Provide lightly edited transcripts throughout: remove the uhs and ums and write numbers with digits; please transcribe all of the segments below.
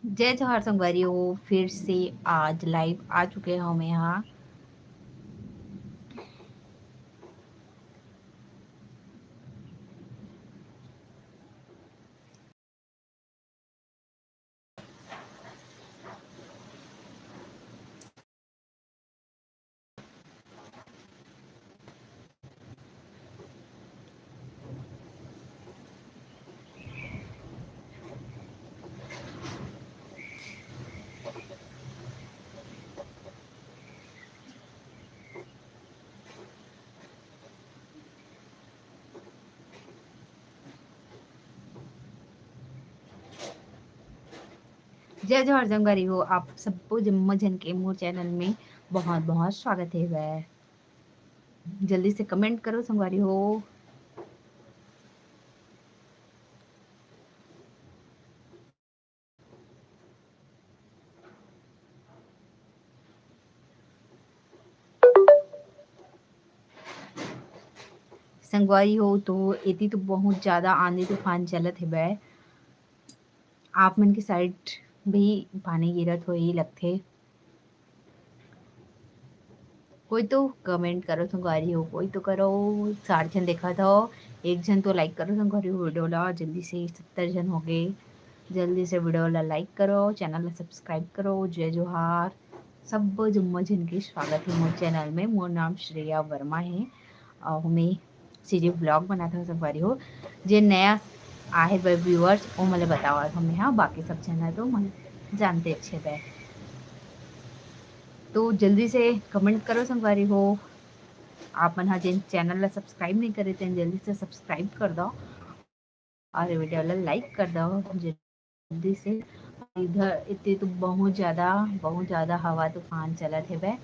जय जवाहर संगवारी हो, फिर से आज लाइव आ चुके हैं हम यहाँ। जय जवाहर संगवारी हो, आप सबको जम्मू जन के मोर चैनल में बहुत बहुत स्वागत है। वह जल्दी से कमेंट करो संगवारी हो। संगवारी हो तो इतनी तो बहुत ज्यादा आंधी तूफान चलत है। वह आप मन की साइड भी पानी गिरत हो ही लगथे। कोई तो कमेंट करो संगवारी हो, कोई तो करो। 60 जन देखा था, एक जन तो लाइक करो संगवारी हो वीडियो ला। जल्दी से 70 जन हो गए। जल्दी से वीडियो ला लाइक करो, चैनल ला सब्सक्राइब करो। जय जोहार, सब जुम्मो जन के स्वागत है मोर चैनल में। मोर नाम श्रेया वर्मा है और मैं सीरीज ब्लॉग बनाता हूँ संगवारी हो। जे नया आहे व्यूअर्स वो मतलब बताओ हमें। हाँ, बाकी सब चैनल तो मन जानते अच्छे थे। तो जल्दी से कमेंट करो संगवारी हो। आप मन जिन चैनल ला सब्सक्राइब नहीं करे थे जल्दी से सब्सक्राइब कर दो और वीडियो ला लाइक कर दो जल्दी से। इधर इतने तो बहुत ज़्यादा हवा तूफान चलत है। वह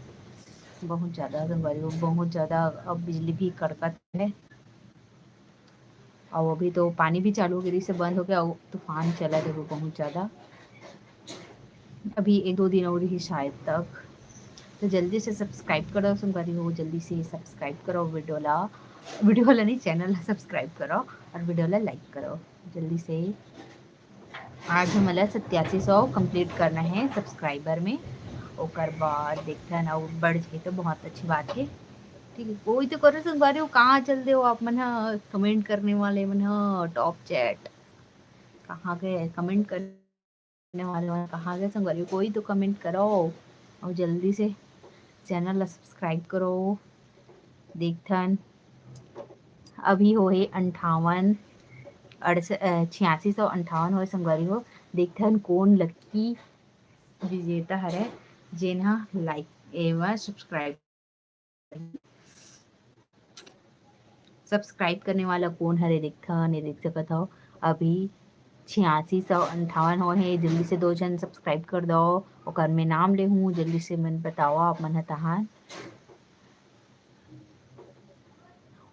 बहुत ज़्यादा संगवारी हो, बहुत ज़्यादा। अब बिजली भी कड़कत है और अभी तो पानी भी चालू गिरी से बंद हो गया और तूफान चला है वो बहुत ज़्यादा। अभी 1-2 दिन और ही शायद तक। तो जल्दी से सब्सक्राइब करो संगवारी हो, जल्दी से सब्सक्राइब करो। वीडियो ला नहीं, चैनल ला सब्सक्राइब करो और वीडियो ला लाइक करो जल्दी से। आज हमारा 8700 कंप्लीट करना है सब्सक्राइबर में। ओकर बाद देखते हैं ना, वो बढ़ जाए तो बहुत अच्छी बात है। ठीक है, कोई तो करो संगवारी हो। कहाँ चल दे हो आप मन? कमेंट करने वाले मन टॉप चैट कहाँ गए? कमेंट करने वाले मन कहाँ गए संगवारी हो? कोई तो कमेंट करो और जल्दी से चैनल ला सब्सक्राइब करो। देखथन अभी हो है 8658 हो संगवारी हो। देखथन कौन लकी विजेता हरे जेन लाइक एवं सब्सक्राइब करने वाला कौन हरे देखथन। नहीं देख सकत हो। अभी 8658 हो है। जल्दी से 2 जन सब्सक्राइब कर दो। और मैं नाम ले हूँ, जल्दी से मन बताओ आप मन तहां।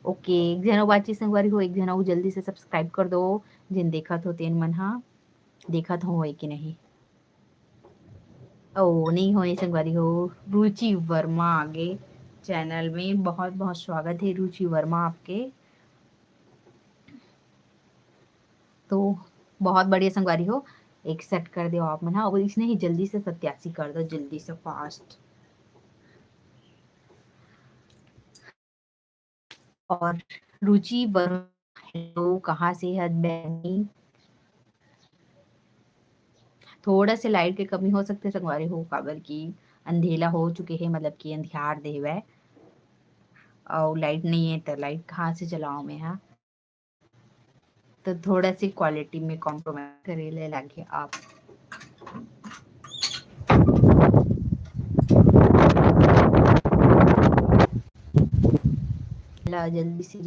ओके, एक जन बातचीत संगवारी हो, एक जन जल्दी से सब्सक्राइब कर दो। जिन देखत हो तेन मन हा देखत हो कि नहीं। ओ नहीं हो संगवारी हो। रुचि वर्मा आगे चैनल में बहुत बहुत स्वागत है रुचि वर्मा आपके। तो बहुत बढ़िया संगवारी हो। एक सेट कर दो आप मन। और इसने ही जल्दी से 87 कर दो, जल्दी से फास्ट। और रुचि वर्मा हेलो, कहाँ से है बहनी? थोड़ा से लाइट के कमी हो सकते संगवारी हो, काबर की अंधेला हो चुके हैं, मतलब कि अंधियार देव है और लाइट नहीं है तो लाइट कहाँ से चलाओ मैं। हाँ, तो थोड़ा सी क्वालिटी में कॉम्प्रोमाइज करे ले लागे आप। जल्दी से